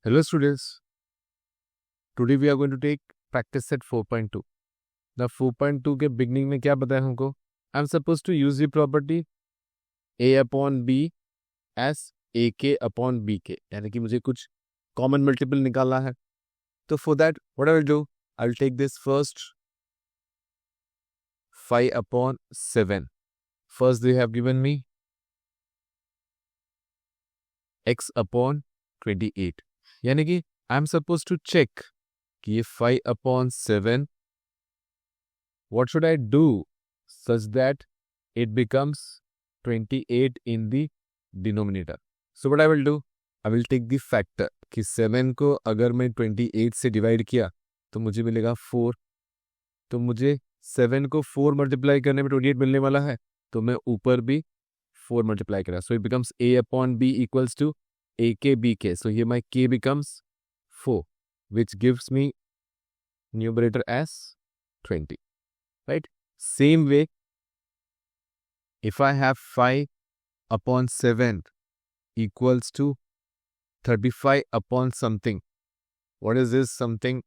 Hello students, today we are going to take practice set 4.2. The 4.2 के beginning में क्या बताया हमको? I'm supposed to use the property a upon b as ak upon bk, यानी कि मुझे कुछ common multiple निकालना है. तो for that what I will do, I will take this first 5 upon 7. First they have given me x upon 28, यानी कि I'm supposed to check कि ये 5 upon 7 what should I do such that it becomes 28 in the denominator. So what I will do, I will take the factor कि 7 को अगर मैं 28 से divide किया तो मुझे मिलेगा 4. तो मुझे 7 को 4 मल्टीप्लाई करने में 28 मिलने वाला है, तो मैं ऊपर भी 4 मल्टीप्लाई करा. So it becomes a upon b equals to ak bk. So here my k becomes 4, which gives me numerator as 20. Right? Same way, if I have 5 upon 7 equals to 35 upon something. What is this something?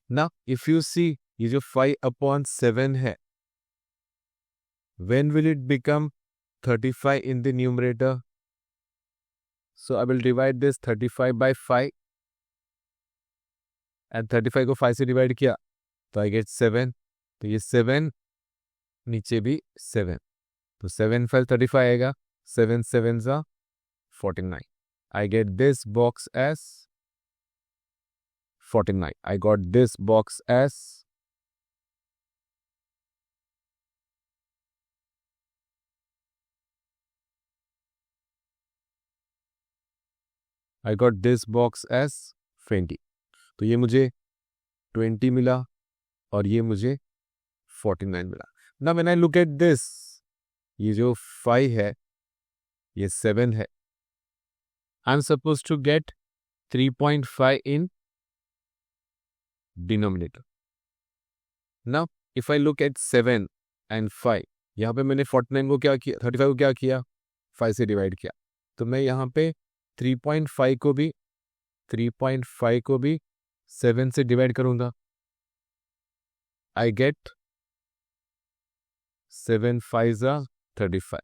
Now, if you see, ये जो 5 upon 7 है, when will it become 35 in the numerator? So I will divide this 35 by 5. And 35 को 5 से divide किया तो I get 7. तो ये 7 नीचे भी 7. तो 7 5 35 आएगा. 7 7s are 49. I get this box as 49. I got this box as 20. तो ये मुझे 20 मिला और ये मुझे 49 मिला. Now when I look at this, ये जो 5 है, ये 7 है. I'm supposed to get 3.5 in denominator. Now if I look at 7 and 5, यहाँ पे मैंने 49 को क्या किया, 35 को क्या किया, 5 से डिवाइड किया. तो मैं यहाँ पे 3.5 को भी 7 से डिवाइड करूंगा. I get 7 5s are 35.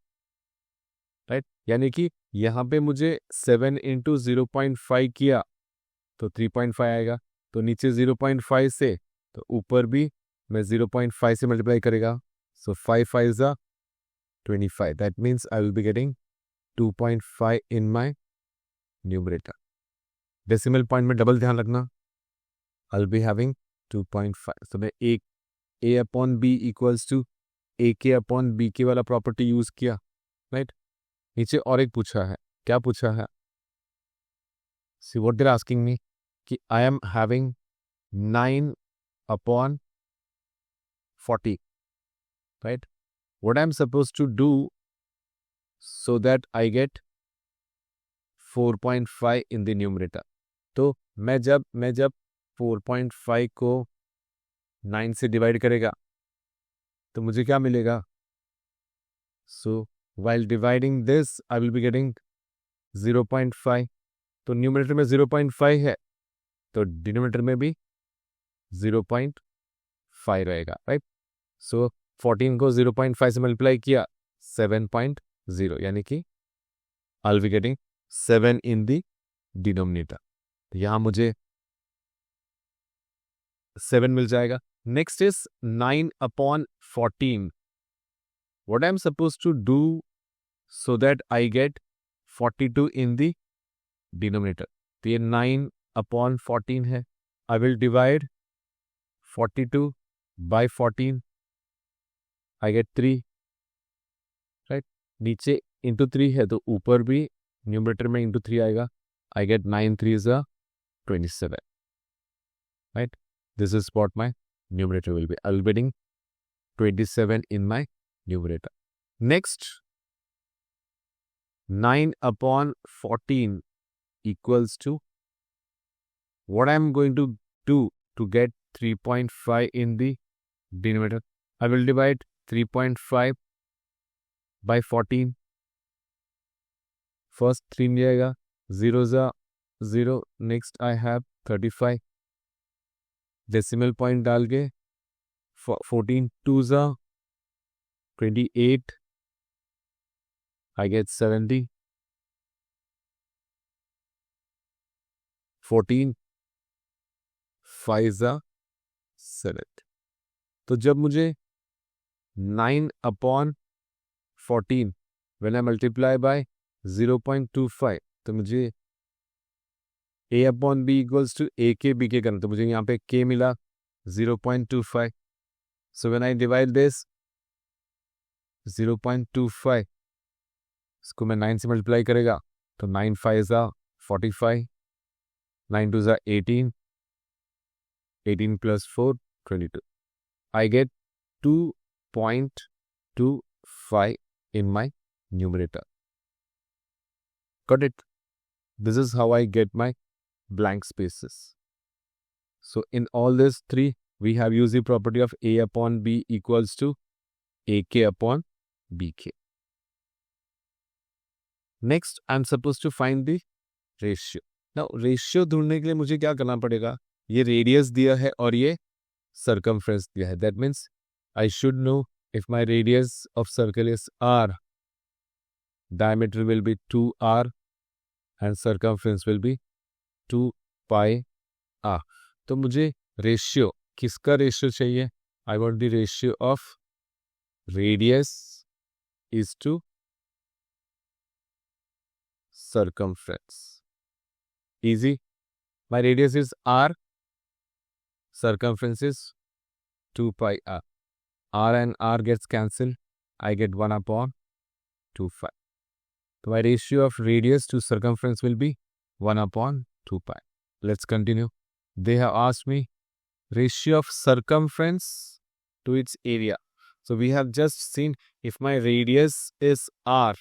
Right, यानी कि यहाँ पे मुझे 7 इंटू 0.5 किया तो 3.5 आएगा. तो नीचे 0.5 से तो ऊपर भी मैं 0.5 से मल्टीप्लाई करेगा. So 5 5s are 25. That means I will be getting 2.5 in my numerator. Decimal point में डबल ध्यान रखना. I will be having 2.5. तो मैं एक a upon b equals to A के अपॉन बी के वाला प्रॉपर्टी यूज किया. राइट, नीचे और एक पूछा है. क्या पूछा है? See what they are asking me कि I am having 9 upon 40. Right, what I am suppose to do so that I get 4.5 in the numerator. तो मैं जब 4.5 को 9 से डिवाइड करेगा तो मुझे क्या मिलेगा? सो while dividing this I will be getting 0.5. तो न्यूमरेटर में 0.5 है तो डिनोमिनेटर में भी 0.5 रहेगा. राइट, सो 14 को 0.5 से मल्टीप्लाई किया 7.0, यानी कि आई will be getting 7 in the denominator. तो यहाँ मुझे 7 मिल जाएगा. Next is 9 upon 14. What I'm supposed to do so that I get 42 in the denominator. तो ये 9 upon 14 है. I will divide 42 by 14. I get 3. Right? नीचे into 3 है तो ऊपर भी न्यूमरेटर में into 3 आएगा. I get 9 3s are 27. Right? This is what my numerator will be. I will be getting 27 in my numerator. Next, 9 upon 14 equals to what I am going to do to get 3.5 in the denominator. I will divide 3.5 by 14. First 3 मिल जाएगा, zeros are 0. Next I have 35. Decimal point डाल के 14 twos are 28. I get 70. 14 5s are 7. तो जब मुझे 9 upon 14 when I multiply by 0.25 तो मुझे a upon b equals to a k b k करना, तो मुझे यहाँ पे k मिला 0.25. So when I divide this 0.25 इसको मैं 9 से मल्टीप्लाई करेगा तो 9 5s are 45, 9 2s are 18, 18 plus 4 22. I get 2.25 in my numerator. Got it? This is how I get my blank spaces. So in all these three, we have used the property of a upon b equals to ak upon bk. Next, I'm supposed to find the ratio. Now, ratio ढूंढने के लिए मुझे क्या करना पड़ेगा? ये radius दिया है और ये circumference दिया है. That means I should know if my radius of circle is r, diameter will be 2r and circumference will be 2 pi r. तो मुझे ratio, किसका ratio चाहिए? I want the ratio of radius is to circumference. Easy. My radius is r, circumference is 2 pi r. R and r gets cancelled. I get 1 upon 2 pi. So my ratio of radius to circumference will be 1 upon 2 pi. Let's continue. They have asked me ratio of circumference to its area. So we have just seen if my radius is r,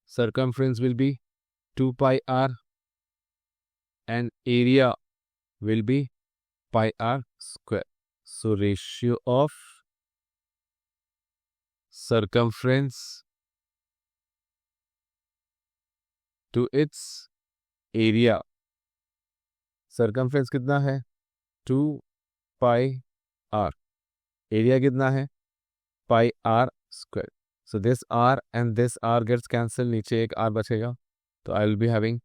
circumference will be 2 pi r and area will be pi r square. So ratio of circumference to its area. Circumference कितना है? 2 pi r. Area कितना है? Pi r square. So this r and this r gets cancelled. नीचे एक r बचेगा. तो I will be having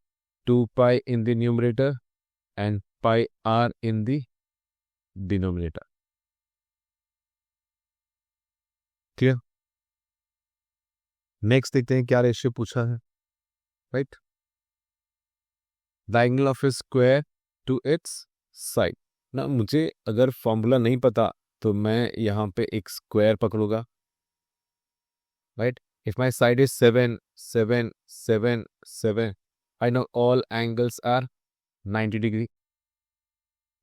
2 pi in the numerator and pi r in the denominator. Clear? Next देखते हैं क्या ratio पूछा है. Right? Diagonal of a square to its side. ना मुझे अगर फॉर्मूला नहीं पता तो मैं यहाँ पे एक square पकड़ूंगा. Right? If my side is 7, 7, 7, 7, I know all angles are 90 degree.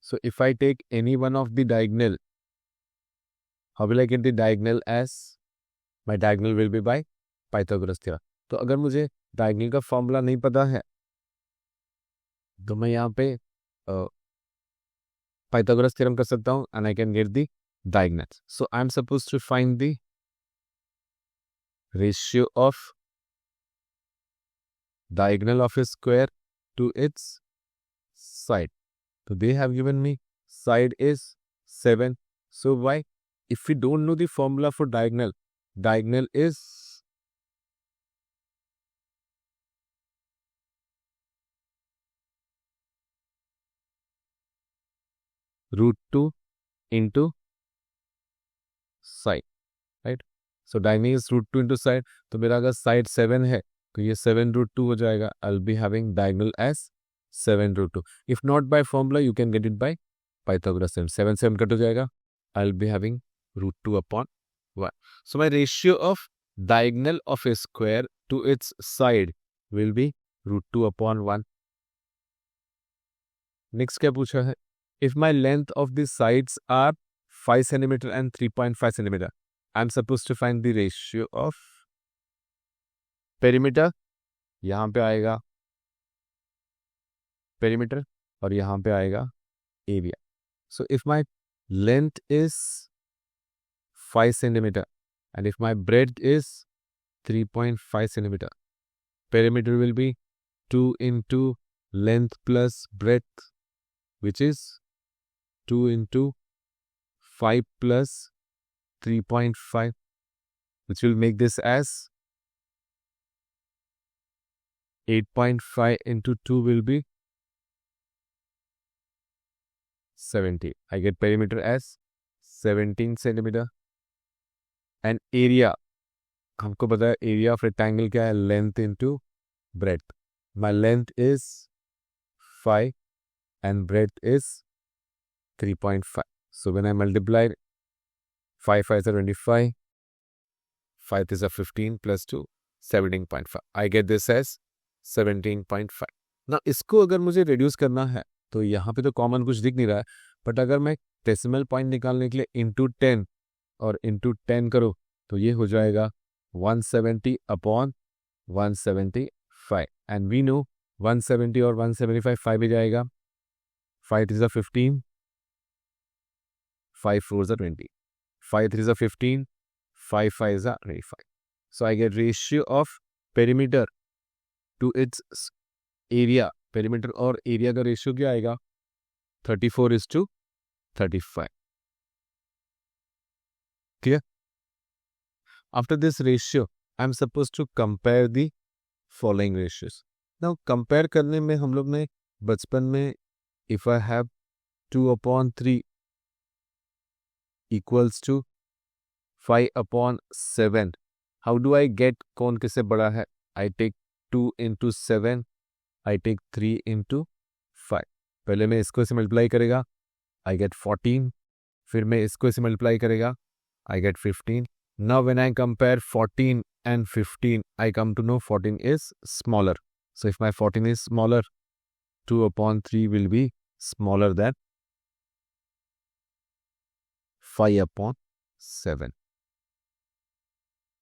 So if I take any one of the diagonal, how will I get the diagonal as? My diagonal will be by Pythagoras theorem. तो अगर मुझे diagonal का formula नहीं पता है तो मैं यहाँ पे Pythagoras theorem कर सकता हूँ and I can get the diagonals. So I am supposed to find the ratio of diagonal of a square to its side. So they have given me side is 7. So why? If we don't know the formula for diagonal, diagonal is root 2 into side, right? So diagonal is root 2 into side. तो मेरा अगर side 7 है तो ये 7 root 2 हो जाएगा. I'll be having diagonal as 7 root 2. If not by formula, you can get it by Pythagoras theorem. 7 7 cut हो जाएगा. I'll be having root 2 upon 1. So my ratio of diagonal of a square to its side will be root 2 upon 1. Next क्या पूछा है? If my length of the sides are 5 cm and 3.5 cm, I'm supposed to find the ratio of perimeter. यहाँ पे आएगा perimeter और यहाँ पे आएगा area. So if my length is 5 cm and if my breadth is 3.5 cm, perimeter will be 2 into length plus breadth, which is 2 into 5 plus 3.5, which will make this as 8.5 into 2 will be 70. I get perimeter as 17 centimeter. And area, हमको पता है area of rectangle क्या है, length into breadth. My length is 5 and breadth is 3.5. So when I multiply 5 5 is 25, 5 is 15 plus 2, 17.5. I get this as 17.5. ना इसको अगर मुझे reduce करना है तो यहाँ पे तो कॉमन कुछ दिख नहीं रहा है, बट अगर मैं डेसिमल पॉइंट निकालने के लिए इंटू 10 और इंटू 10 करो तो ये हो जाएगा 170 अपॉन 175. एंड वी नो 170 और 175 5 ही जाएगा. 5 is 15, 5 4 is 20, 5 3 is 15, 5 5 is 25. So I get ratio of perimeter to its area. Perimeter और area का रेशियो क्या आएगा? 34:35. Clear? After this ratio, I am supposed to compare the following ratios. Now compare करने में हम लोग ने बचपन में if I have 2/3 equals to 5/7, how do I get कौन किससे बड़ा है? I take 2 into 7, I take 3 into 5. पहले मैं इसको से मल्टीप्लाई करेगा, I get 14. फिर मैं इसको से मल्टीप्लाई करेगा, I get 15. Now when I compare 14 and 15, I come to know 14 is smaller. So if my 14 is smaller, 2/3 will be smaller than 5/7.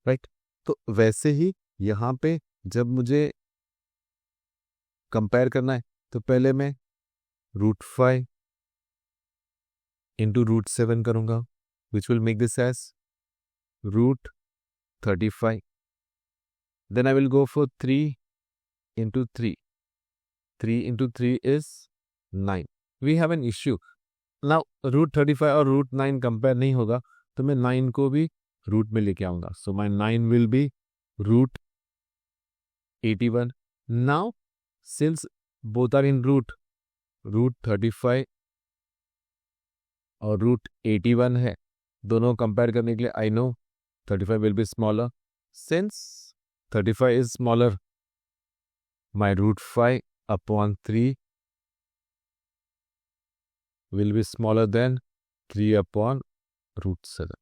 Right? तो वैसे ही यहाँ पे जब मुझे कंपेयर करना है तो पहले मैं √5 into √7 करूँगा, which will make this as √35. Then I will go for 3 into 3. 3 into 3 is 9. We have an issue. Now √35 और √9 कंपेयर नहीं होगा तो मैं 9 को भी रूट में लेके आऊंगा. So my 9 will be √81. Now since both are in √35 और √81 है, दोनों कंपेयर करने के लिए I know 35 will be smaller. Since 35 is smaller, my √5/3 will be smaller than 3/√7.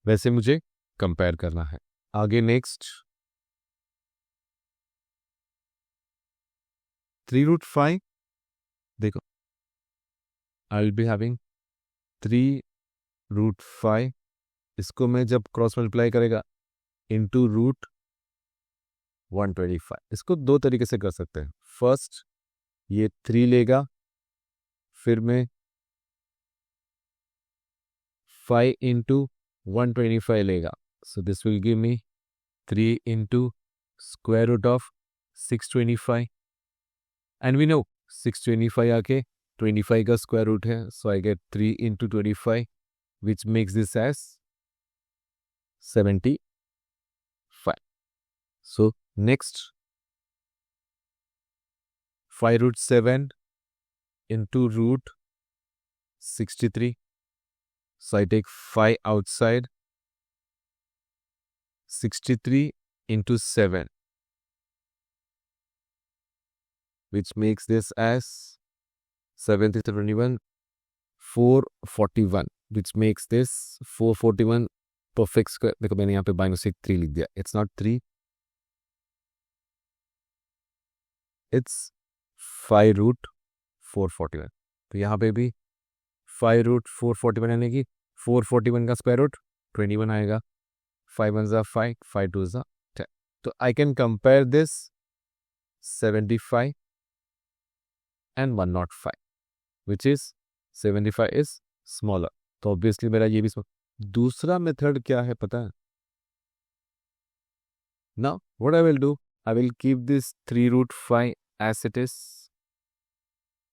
वैसे मुझे कंपेयर करना है. आगे नेक्स्ट 3√5. देखो, I will be having 3√5. इसको मैं जब क्रॉस मल्टीप्लाई करेगा इंटू √125. इसको दो तरीके से कर सकते हैं. फर्स्ट ये 3 लेगा, फिर मैं 5 into 125 लेगा. So this will give me 3 into square root of 625. And we know 625 आके 25 का स्क्वायर रूट है. So I get 3 into 25, which makes this as 75. So next 5√7 into √63. So I take 5 outside. 63 into 7, which makes this as 721, 441, which makes this 441 perfect square. देखो मैंने यहाँ पे -3 लिख दिया. It's not 3, it's 5√441. तो यहाँ पे भी 5√441 यानी कि 441 का स्क्वायर रूट 21 आएगा. 5 1s are 5, 5 2s are 10. तो I can compare this 75 and 105, which is 75 is smaller. तो ऑब्वियसली मेरा ये भी दूसरा मेथड क्या है पता है? Now, what I will do, I will keep this 3 root 5 as it is.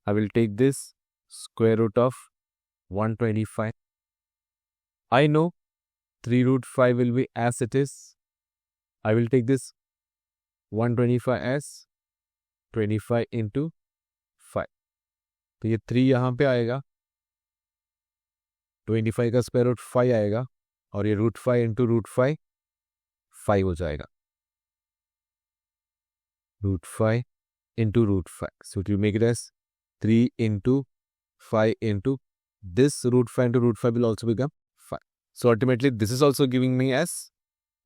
I will take this square root of 125. I know 3 root 5 will be as it is. I will take this 125 as 25 into 5. तो ये 3 यहाँ पे आएगा, 25 का square root 5 आएगा, और ये root 5 into root 5 5 हो जाएगा. Root 5 into root 5. So to make it as 3 into 5 into this root 5 into root 5 will also become 5. So ultimately this is also giving me as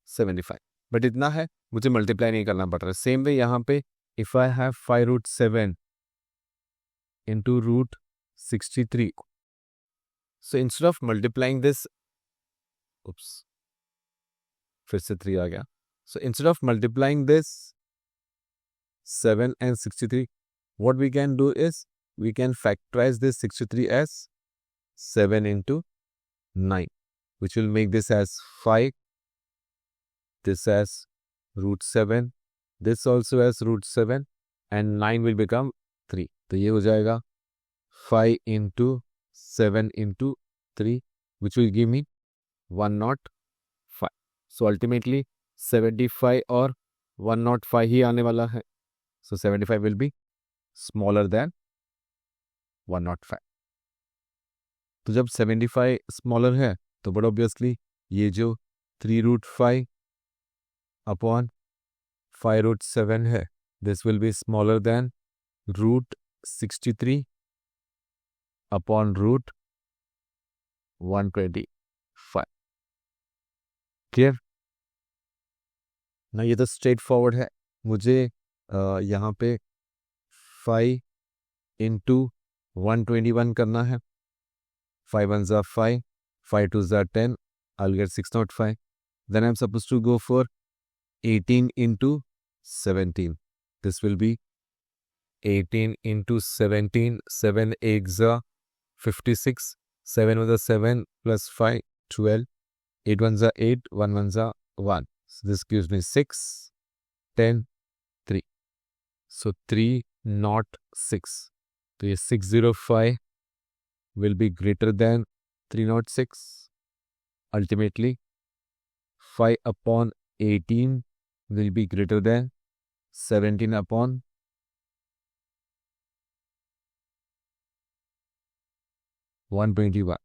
75. But इतना है, मुझे multiply नहीं करना पड़ रहा. Same way यहाँ पे if I have 5 root 7 into root 63. So instead of multiplying this, फिर से 3 आ गया. So instead of multiplying this 7 and 63, what we can do is we can factorize this 63 as 7 into 9, which will make this as 5, this as root 7, this also as root 7, and 9 will become 3. तो ये हो जाएगा 5 into 7 into 3, which will give me 105. So ultimately 75 और 105 ही आने वाला है. So 75 will be smaller than 105. तो जब 75 स्मॉलर है तो बड़ा ऑब्वियसली ये जो 3 root 5 अपॉन 5 root 7 है, this will be smaller than root 63 upon root 125. Clear ना? ये तो स्ट्रेट फॉरवर्ड है. मुझे यहाँ पे 5 into 121 करना है. 5 1s are 5, 5 2s are 10, I'll get 605. Then I'm supposed to go for 18 into 17. This will be 18 into 17, 7 8s are 56, 7 with a 7 plus 5, 12, 8 1s are 8, 1 1s are 1. So this gives me 6, 10, 3. So 3 not 6. So ये 605 will be greater than 306. Ultimately, 5 upon 18 will be greater than 17 upon 121.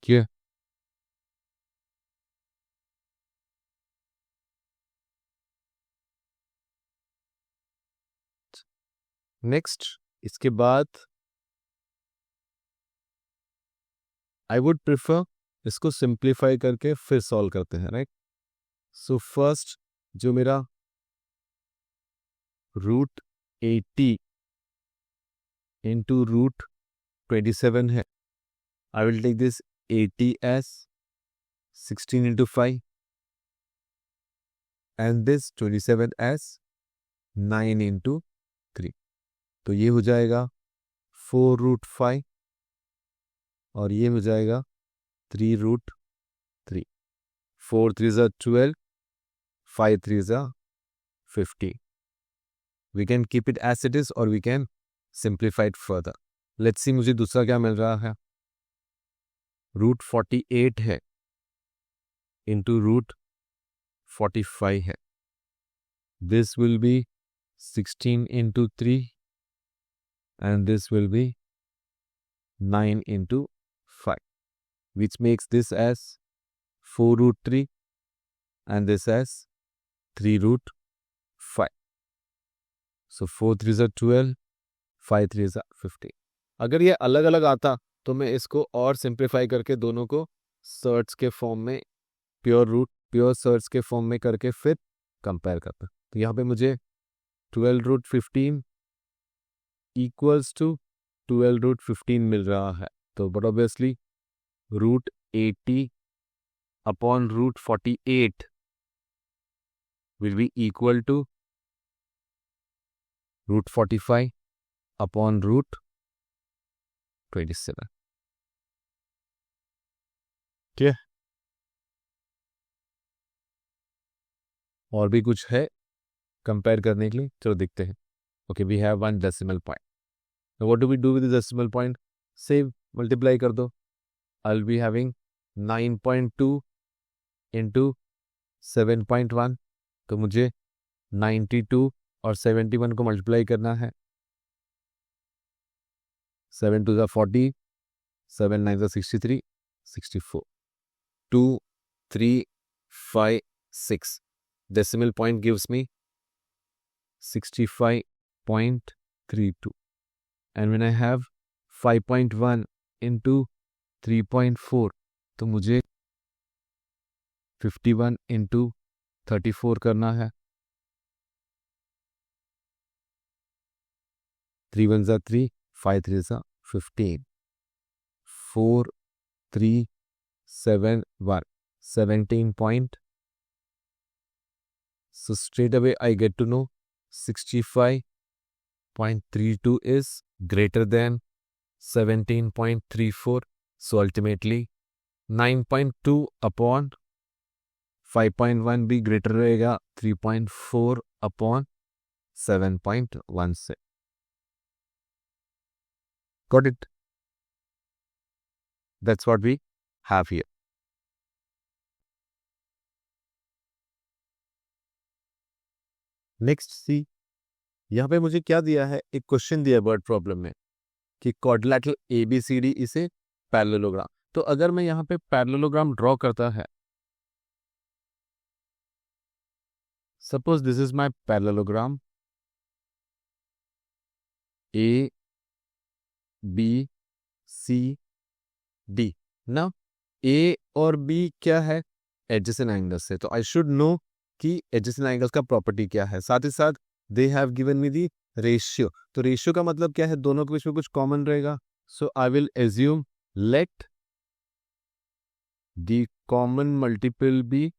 Clear? Next इसके बाद I would prefer इसको simplify करके फिर solve करते हैं, right? So first जो मेरा रूट 80 इंटू रूट 27 है, I will take this 80 as 16 into 5 and this 27 as 9 into 3. तो ये हो जाएगा 4 रूट 5 और ये हो जाएगा 3 root 3. 4 3s are 12, 5 3s are 50. We can keep it as it is or we can simplify it further. Let's see मुझे दूसरा क्या मिल रहा है. रूट 48 है इंटू रूट 45 है. This will be 16 into 3 and this will be 9 into 5, which makes this as 4 root 3 and this as 3 root 5. So 4 3s are 12, 5 3s are 50. अगर ये अलग अलग आता तो मैं इसको और सिंप्लीफाई करके दोनों को सर्ट्स के फॉर्म में, प्योर सर्ट्स के फॉर्म में करके फिर कंपेयर करता. तो यहाँ पे मुझे 12 रूट 15 इक्वल्स टू 12 रूट 15 मिल रहा है. तो but obviously root 80 upon root 48 will be equal to root 45 upon root 27. ठीक है. और भी कुछ है कंपेयर करने के लिए? चलो देखते हैं. Okay, we have one decimal point. What do we do with decimal point? Save, multiply कर दो. I will be having 9.2 into 7.1. तो मुझे 92 और 71 को मल्टीप्लाई करना है. 7 2 40, 7 9 63, 64. 2 3 5 6. Decimal point gives me 65.32. And when I have 5.1 into 3.4, तो मुझे 51 into 34 करना है. 3 1 3, 5 3 15. 4 3 7 1, 17 point. So straight away I get to know 65.32 is greater than 17.34. So ultimately 9.2 upon 5.1 भी greater रहेगा 3.4 upon 7.1 से. Got it? That's what we have here. Next see, यहाँ पे मुझे क्या दिया है? एक क्वेश्चन दिया है वर्ड प्रॉब्लम में कि quadrilateral ABCD is a parallelogram. तो अगर मैं यहाँ पे पैरेललोग्राम ड्रॉ करता है, suppose this is my parallelogram A B C D. ना A और B क्या है? एडजेसेंट एंगल्स है. तो आई शुड नो कि एडजेसेंट एंगल्स का प्रॉपर्टी क्या है. साथ ही साथ they have given me the ratio. तो रेशियो का मतलब क्या है? दोनों के बीच में कुछ कॉमन रहेगा. So I will assume let the common multiple be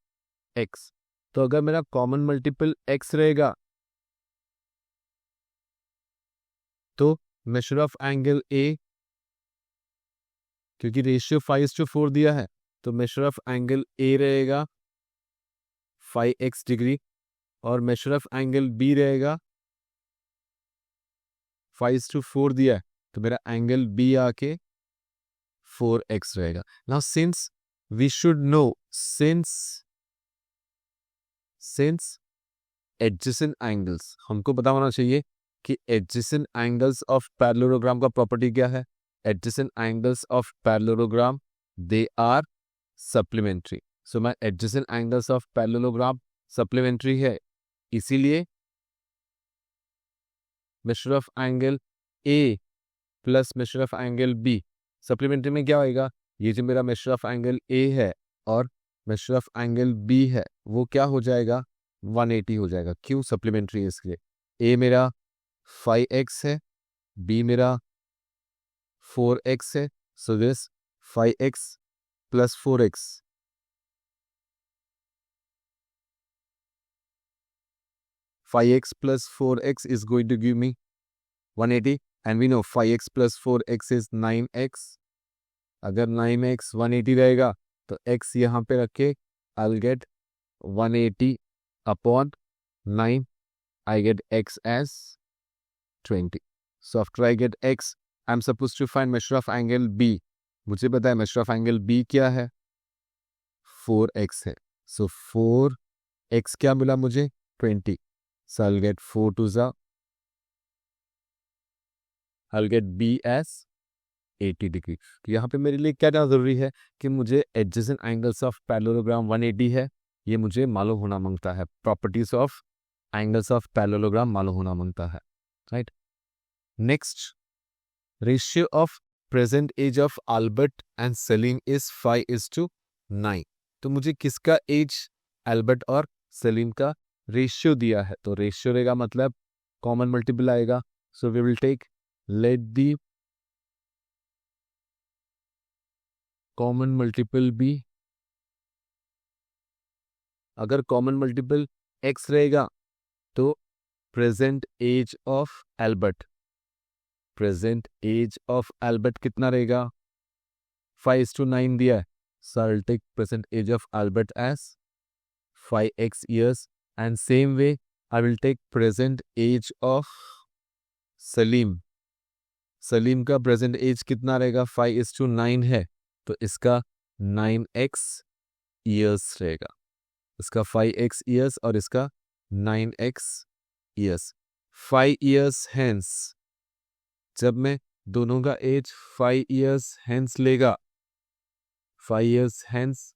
x. तो अगर मेरा कॉमन मल्टीपल x रहेगा तो मेजर ऑफ एंगल A, क्योंकि रेशियो 5:4 दिया है, तो मेजर ऑफ एंगल A रहेगा 5x डिग्री और मेजर ऑफ एंगल B रहेगा 5:4 दिया है, तो मेरा एंगल B आके 4x रहेगा. Now since we should know, since adjacent angles, हमको पता होना चाहिए कि एडजेसेंट एंगल्स ऑफ पैरेललोग्राम का प्रॉपर्टी क्या है. Adjacent angles of parallelogram, they are supplementary. So my adjacent angles of parallelogram supplementary है, इसीलिए measure of angle A plus measure of angle B. Supplementary में क्या होएगा? ये जो मेरा मेजर ऑफ एंगल A है और मेजर ऑफ एंगल B है, वो क्या हो जाएगा? 180 हो जाएगा. क्यों? सप्लीमेंट्री है इसलिए. A मेरा 5x है, B मेरा 4x है. So this 5x plus 4x. 5x plus 4x is going to give me 180, and we know 5x plus 4x is 9x. अगर 9x 180 रहेगा तो x यहाँ पे रख के I'll get 180 upon 9. I get x as 20. So after I get x, I'm supposed to find measure of angle B. मुझे पता है measure of angle B क्या है? 4x है. So 4x क्या मिला मुझे? 20. So I'll get 4 to the, I'll get B as 80 degree. तो यहाँ पे मेरे लिए क्या जरूरी है कि मुझे एडजेसेंट एंगल्स ऑफ पैरेललोग्राम 180 है, ये मुझे मालूम होना मांगता है. Properties of angles of parallelogram मालूम होना मांगता है. Right. Next, ratio of present age of Albert and Celine is 5:9. तो मुझे किसका एज, अल्बर्ट और सेलिन का रेशियो दिया है. तो रेशियो रहेगा मतलब कॉमन मल्टीपल आएगा. So we will take let the common multiple B. अगर कॉमन मल्टीपल x रहेगा तो present age of Albert, present age of Albert कितना रहेगा? 5:9 दिया है. So I will take present age of Albert age 5x years And same way, I will take present age of Salim. Salim का present as कितना रहेगा? 5:9 है, तो इसका 9x ईयर्स रहेगा. इसका 5x ईयर्स और इसका 9x ईयर्स. 5 ईयर्स हेंस, जब मैं दोनों का एज 5 ईयर्स हेंस लेगा, 5 years hence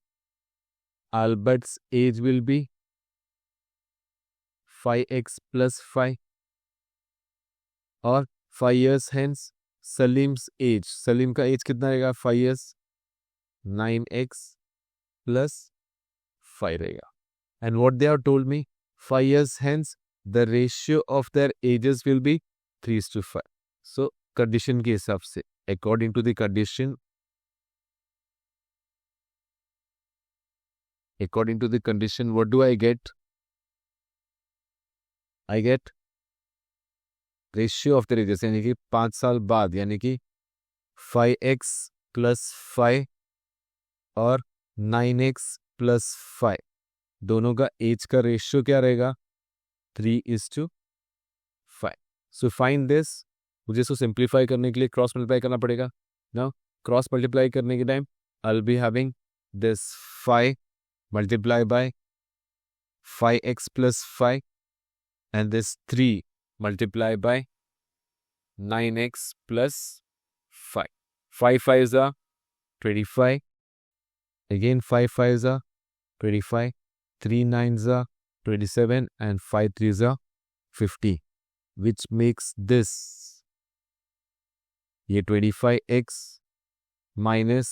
Albert's age will be 5x plus 5, और 5 years hence Salim's age, Salim का एज कितना रहेगा? 5 years, 9x plus 5 रहेगा. And what they have told me, 5 years hence the ratio of their ages will be 3:5. So condition के हिसाब से, according to the condition, what do I get? I get ratio of the raises, यानी कि 5 साल बाद, यानी कि 5x plus 5 और 9x plus 5, दोनों का एज का रेशियो क्या रहेगा? 3:5. So find this. मुझे इसको सिंप्लीफाई करने के लिए क्रॉस मल्टीप्लाई करना पड़ेगा. नाउ क्रॉस मल्टीप्लाई करने के time I will be having this 5 multiply by 5x plus 5 and this 3 multiply by 9x plus 5. 5 5s are 25. Again 5 5s are 25. 3 9s are 27 and 5 3s are 50, which makes this ये 25x minus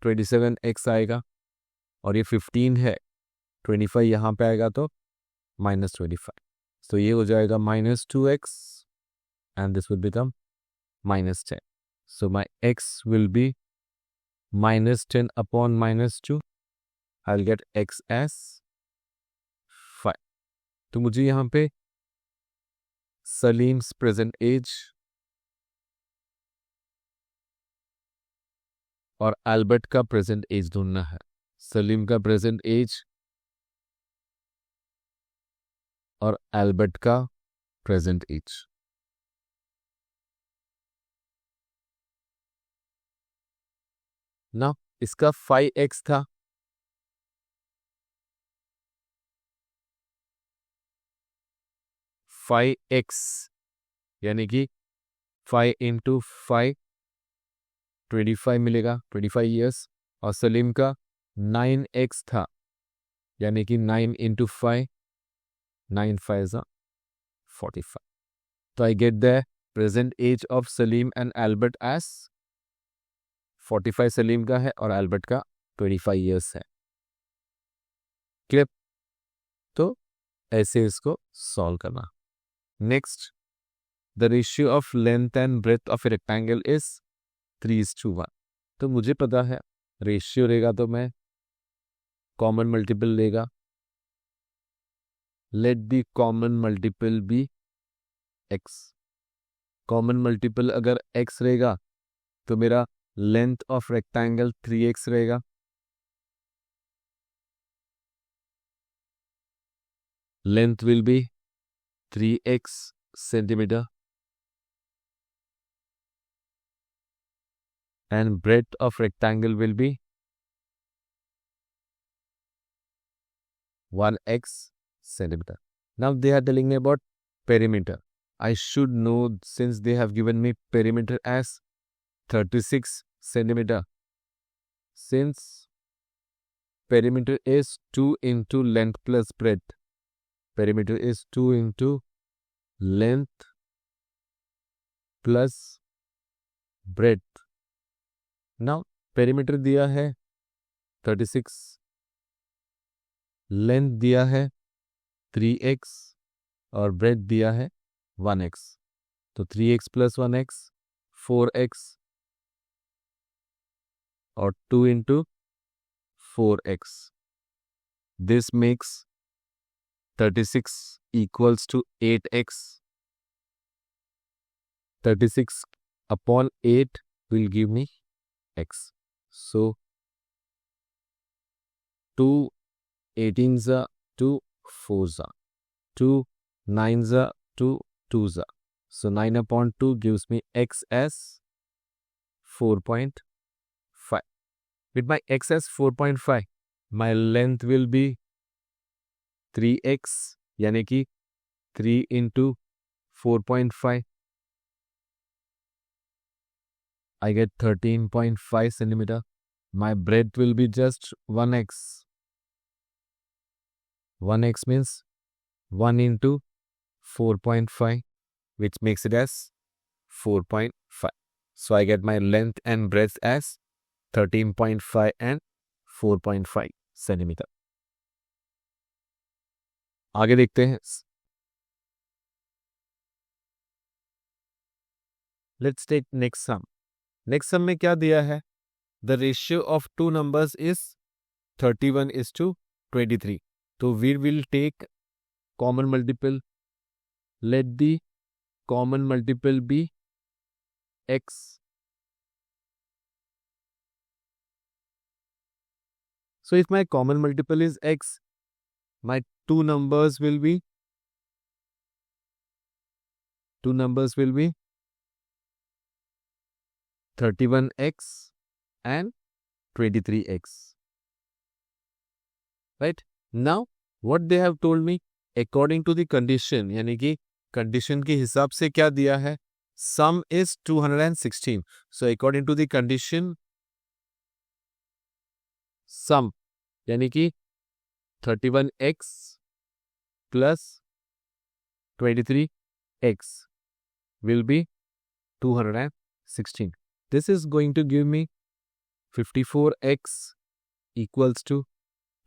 27x आएगा, और ये 15 है, 25 यहाँ पे आएगा तो -25. तो ये हो जाएगा -2x and this will become -10. So my x will be -10 upon -2. I'll get x as 5. तो मुझे यहाँ पे सलीम्स प्रेजेंट एज और एल्बर्ट का प्रेजेंट एज ढूंढना है. सलीम का प्रेजेंट एज और एल्बर्ट का प्रेजेंट एज. ना इसका 5x था, यानी कि 5 into 5 25 मिलेगा, 25 ईयर्स. और सलीम का 9x था, यानी कि 9 into 5, 9 5s are 45. तो I get the present age of Salim and Albert age 45 Salim का है और एल्बर्ट का 25 ईयर्स है. क्लियर? तो ऐसे इसको सॉल्व करना. Next, the ratio of length and breadth of a rectangle is 3:1. तो मुझे पता है रेशियो रहेगा तो मैं कॉमन मल्टीपल लेगा. Let the common multiple be x. Common multiple अगर x रहेगा तो मेरा लेंथ ऑफ रेक्टेंगल 3x रहेगा. Length will be 3x centimetre and breadth of rectangle will be 1x centimeter. Now they are telling me about perimeter. I should know, since they have given me perimeter as 36 centimeter. Since perimeter is 2 into length plus breadth. Perimeter is 2 into length plus breadth. Now perimeter दिया है 36, length दिया है 3x और breath दिया है 1x. तो 3x plus 1x 4x और 2 into 4x. This makes 36 equals to 8x. 36 upon 8 will give me x. So 2 18s are 2 4s are 2, 9s are 2, 2s are. So 9 upon 2 gives me x as 4.5. With my x as 4.5, my length will be 3x, यानी कि 3 into 4.5. I get 13.5 centimeter. My breadth will be just 1x. 1x means 1 into 4.5, which makes it as 4.5. So I get my length and breadth as 13.5 and 4.5 centimeter. आगे देखते हैं. Let's take next sum. Next sum में क्या दिया है? The ratio of two numbers is 31:23. So we will take common multiple. Let the common multiple be x. So if my common multiple is x, my two numbers will be 31x and 23x. Right? Now, what they have told me, according to the condition, यानी कि condition के हिसाब से क्या दिया है? Sum is 216. So, according to the condition, sum यानी कि 31x plus 23x will be 216. This is going to give me 54x equals to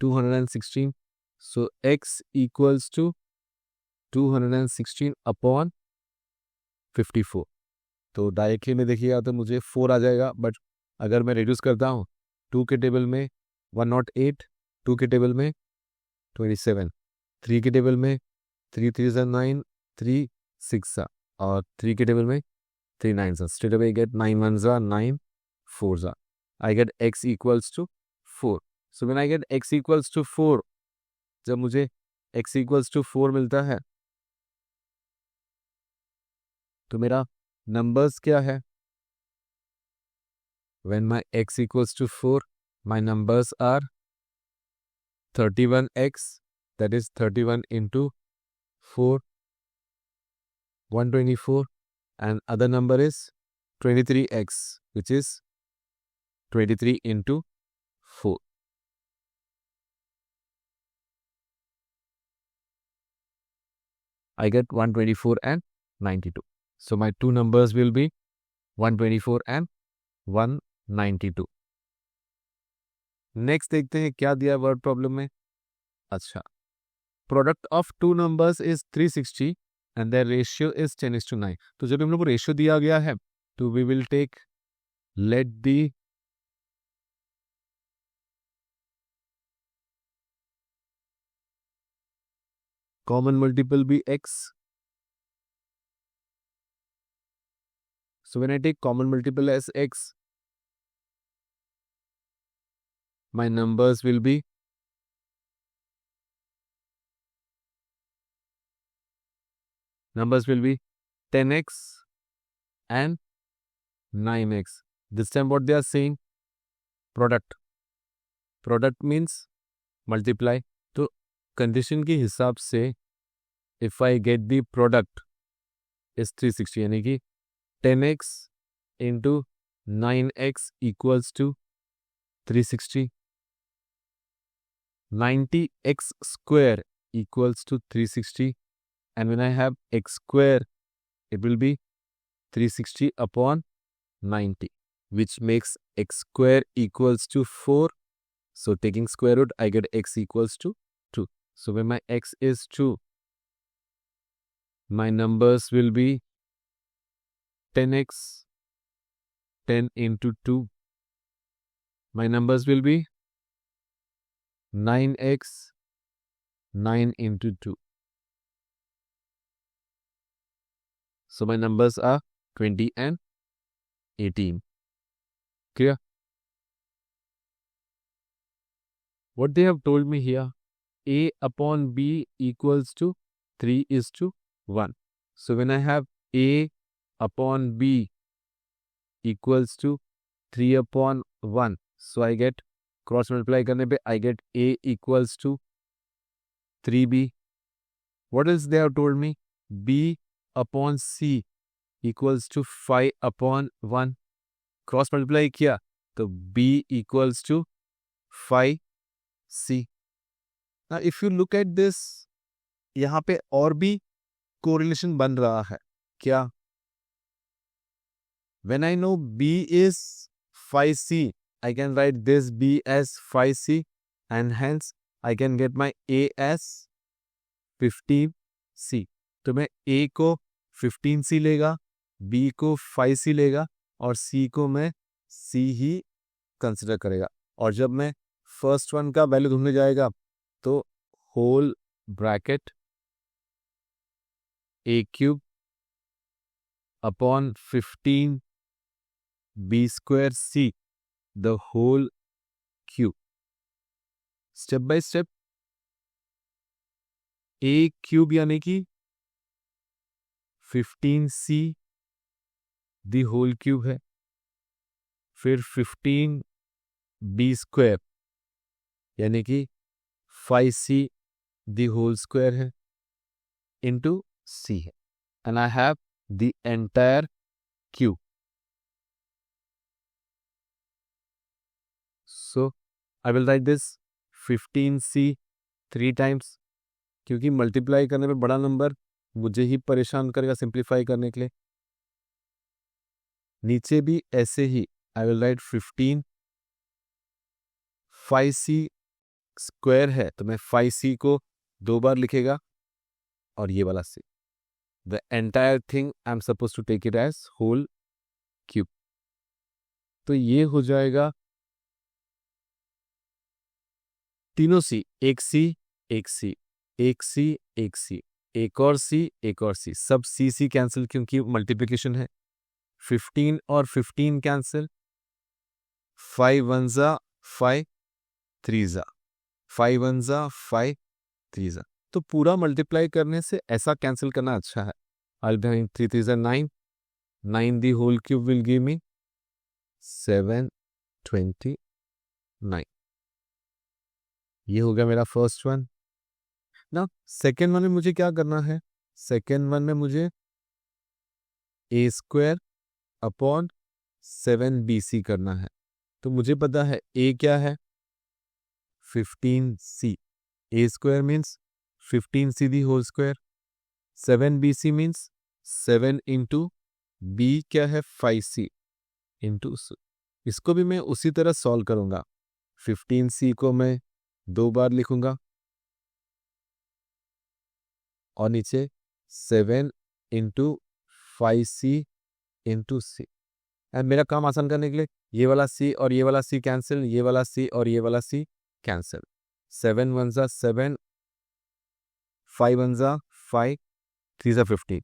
216. So x equals to 216 upon 54. तो डायरेक्टली में देखिएगा तो मुझे 4 आ जाएगा, बट अगर मैं रिड्यूस करता हूँ 2 के टेबल में 108, 2 के टेबल में 27, 3 के टेबल में 3 3 9, 3 6 और 3 के टेबल में 3 9. Straight away I get 9 1s are 9, 4s are. I get x equals to 4. So when I get x equals to 4, जब मुझे x equals to 4 मिलता है तो मेरा नंबर्स क्या है? When my x equals to 4, my numbers are 31x, that is 31 into 4, 124, and other number is 23x, which is 23 into 4. I get 124 and 92. So my two numbers will be 124 and 192. Next देखते हैं क्या दिया word problem में. अच्छा, product of two numbers is 360 and the ratio is 10:9. तो जब हम लोग को रेशियो दिया गया है तो we will take let the common multiple be x. So when I take common multiple as x, my numbers will be 10x and 9x. This time what they are saying? Product. Product means multiply. तो condition के हिसाब से if I get the product is 360, यानी कि 10x into 9x equals to 360. 90x square equals to 360. And when I have x square, it will be 360 upon 90, which makes x square equals to 4. So taking square root, I get x equals to 2. So when my x is 2, my numbers will be 10x, 10 into 2. My numbers will be 9x, 9 into 2. So my numbers are 20 and 18. Clear? What they have told me here, a upon b equals to 3:1. So when I have a upon b equals to 3/1, so I get cross multiply करने पे I get a equals to 3b. What else they have told me? b upon c equals to 5/1. Cross multiply किया तो b equals to 5c. Now if you look at this, यहाँ पे और भी correlation बन रहा है क्या? When I know b is 5c, I can write this b as 5c and hence I can get my a as 15c. तो मैं a को 15c लेगा, b को 5c लेगा और c को मैं c ही कंसिडर करेगा. और जब मैं फर्स्ट वन का वैल्यू ढूंढने जाएगा तो whole bracket a cube upon 15 b square c the whole cube. Step by step a cube यानी कि 15c द होल क्यूब है, फिर 15 b स्क्वायर यानी कि 5c द होल स्क्वायर है इंटू c है, and I have the entire cube. So I will right this 15c 3 times, क्योंकि multiply करने में बड़ा नंबर मुझे ही परेशान करेगा सिंप्लीफाई करने के लिए. नीचे भी ऐसे ही I will write 15 5c square है तो मैं 5c को 2 बार लिखेगा और ये वाला c. The entire thing I am suppose to take it as whole cube. तो ये हो जाएगा तीनों c, एक c एक c, एक c एक c, एक और c एक और c, सब c कैंसिल क्योंकि मल्टीप्लिकेशन है. 15 और 15 कैंसिल, 5 1 जा 5 3 जा 5 1 जा 5 3 जा. तो पूरा मल्टीप्लाई करने से ऐसा कैंसिल करना अच्छा है. I'll be having 3 3 जा 9, 9 the whole cube will give me 729. ये हो गया मेरा फर्स्ट वन. ना सेकेंड वन में मुझे क्या करना है? सेकेंड वन में मुझे a स्क्वायर अपॉन 7bc करना है. तो मुझे पता है a क्या है? 15c. a square means 15c the whole square. 7bc means 7 into b क्या है? 5c into. इसको भी मैं उसी तरह सॉल्व करूंगा. 15c को मैं 2 बार लिखूंगा और नीचे 7 into 5c into c. And मेरा काम आसान करने के लिए ये वाला c और ये वाला c कैंसिल, ये वाला c और ये वाला c कैंसिल. 7 1 जा 7, 5 1 जा 5, 3 जा 15,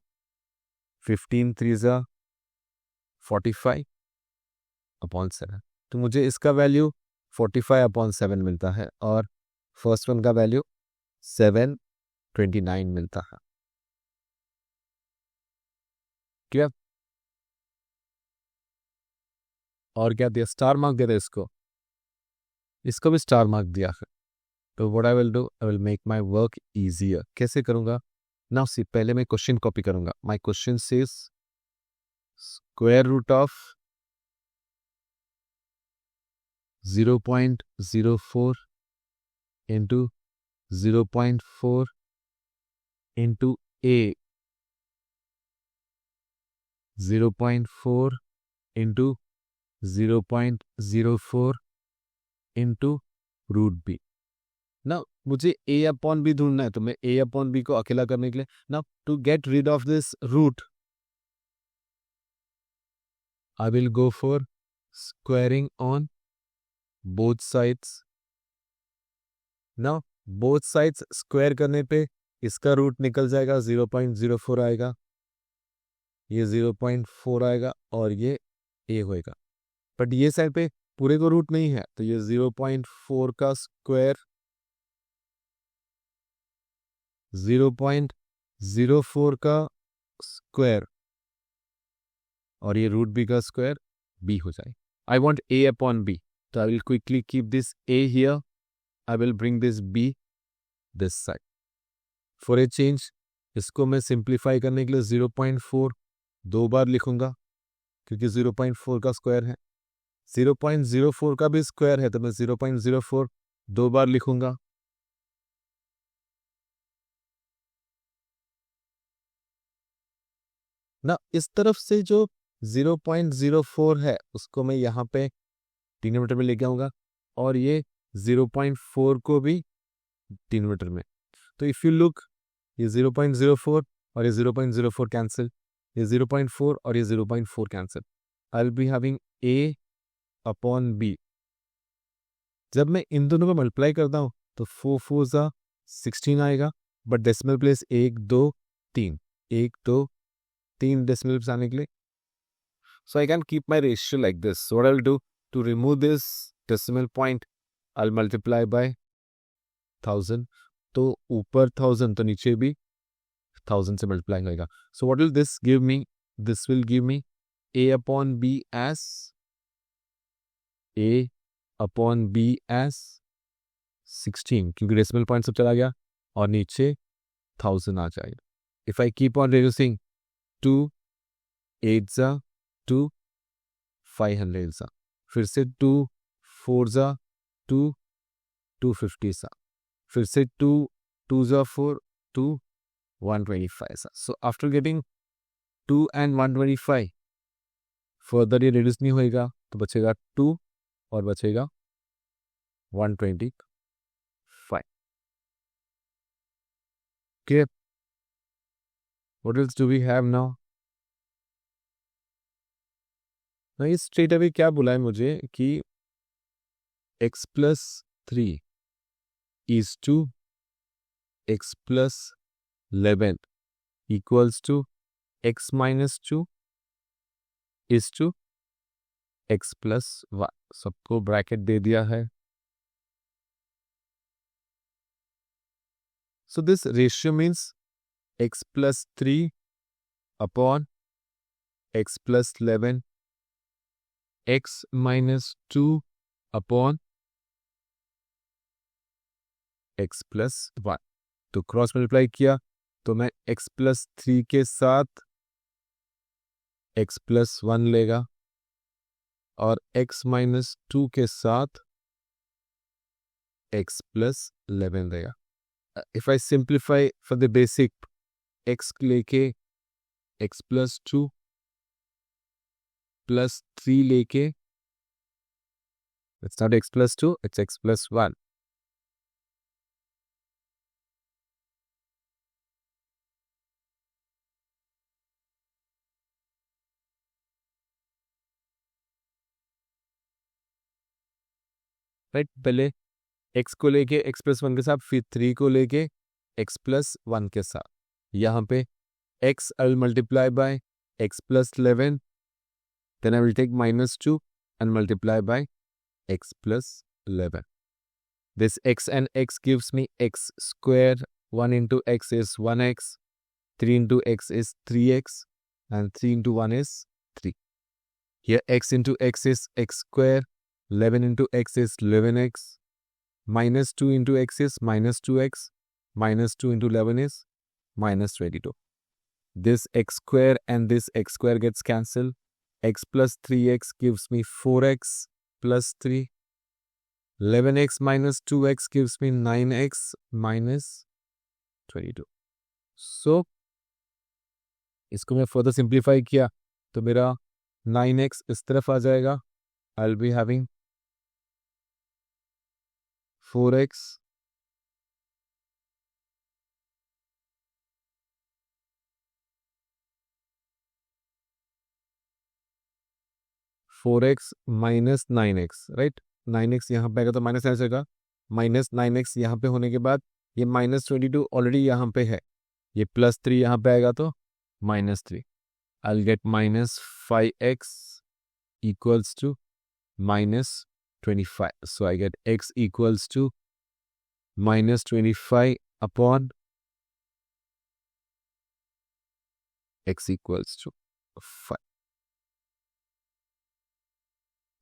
15 3 जा 45 अपॉन 7. तो मुझे इसका वैल्यू 45 अपॉन 7 मिलता है और फर्स्ट वन का वैल्यू 729 मिलता है. क्या और क्या दिया? स्टार मार्क दे दे इसको. इसको भी स्टार मार्क दिया है. तो what I will do, I will make my work easier. कैसे करूंगा? नाउ सी, पहले मैं क्वेश्चन कॉपी करूंगा. My question says square root of 0.04 into 0.4 into a, 0.4 into 0.04 into root B. ना मुझे a अपॉन बी ढूंढना है तो मैं a अपॉन बी को अकेला करने के लिए, ना to get rid of this root I will go for squaring on both sides. ना बोथ साइड्स स्क्वायर करने पे इसका रूट निकल जाएगा, 0.04 आएगा, ये 0.4 आएगा और ये a होएगा. बट ये साइड पे पूरे को रूट नहीं है तो ये 0.4 का स्क्वायर 0.04 का स्क्वायर और ये रूट बी का स्क्वायर बी हो जाए. I want A upon B, तो I will quickly keep this A here. I will bring this B this side. For a change इसको मैं सिंप्लीफाई करने के लिए 0.4 दो बार लिखूंगा, क्योंकि 0.4 का स्क्वायर है. 0.04 का भी स्क्वायर है, तो मैं 0.04 दो बार लिखूंगा. ना इस तरफ से जो 0.04 है उसको मैं यहाँ पे डिनोमिनेटर में लेके आऊंगा, और ये 0.4 को भी डिनोमिनेटर में. तो इफ यू लुक, ये 0.04 और ये 0.04 कैंसिल, ये 0.4 और ये 0.4 cancel. I will be having a upon b. जब मैं इन दोनों को मल्टीप्लाई करता हूँ तो 4 4 ज़ा 16 आएगा, but decimal place 1 2 3 1 2 3 decimal place आने के लिए. So I can keep my ratio like this. So what I'll do, to remove this decimal point, I'll multiply by 1000. तो ऊपर 1000 तो नीचे भी 1000 से मल्टीप्लाई होगा. So what will this give me? This will give me a upon b as a upon b as 16, क्योंकि decimal point सब चला गया और नीचे 1000 आ जाएगा. If I keep on reducing, 2 8 ज़ा 2 500 सा, फिर से 2 4 ज़ा 2 250 सा, फिर से 2 2 ज़ा 4 2 125 सा. So after getting 2 and 125 further ये रिड्यूस नहीं होएगा, तो बचेगा 2 और बचेगा 125. Okay, what else do we have now? ना ये स्ट्रेट अवे क्या बोला है मुझे कि x plus 3 is to x plus 11 equals to x minus 2 is to x plus 1. सबको ब्रैकेट दे दिया है. So this ratio means x plus 3 upon x plus 11, x minus 2 upon x plus 1. तो cross multiply किया तो मैं x plus 3 के साथ x plus 1 लेगा और x minus 2 के साथ x plus 11 देगा. If I simplify for the basic, x लेके x plus 2 plus 3 लेके, it's not x plus 2, it's x plus 1. Right, पहले x को लेके x plus 1 के साथ, फिर 3 को लेके x plus 1 के साथ. यहाँ पे x I will multiply by x plus 11, then I will take minus 2 and multiply by x plus 11. This x and x gives me x square. 1 into x is 1x, 3 into x is 3x, and 3 into 1 is 3. Here x into x is x square, 11 into x is 11x, minus 2 into x is minus 2x, minus 2 into 11 is minus 22. This x square and this x square gets cancelled. X plus 3x gives me 4x plus 3. 11x minus 2x gives me 9x minus 22. So, इसको मैं further simplify किया तो मेरा 9x इस तरफ आ जाएगा. I'll be having 4x minus 9x, right. 9x यहाँ पे आएगा तो माइनस आ जाएगा. माइनस 9x यहाँ पे होने के बाद ये माइनस 22 ऑलरेडी यहाँ पे है, ये प्लस 3 यहाँ पे आएगा तो minus 3. I'll get minus 5x equals to minus 25. So I get x equals to minus 25 upon x equals to 5.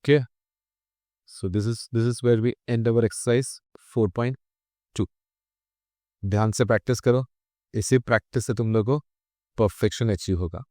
Okay, so this is where we end our exercise 4.2. ध्यान से प्रैक्टिस करो, इसी प्रैक्टिस से तुम लोगों को परफेक्शन अचीव होगा.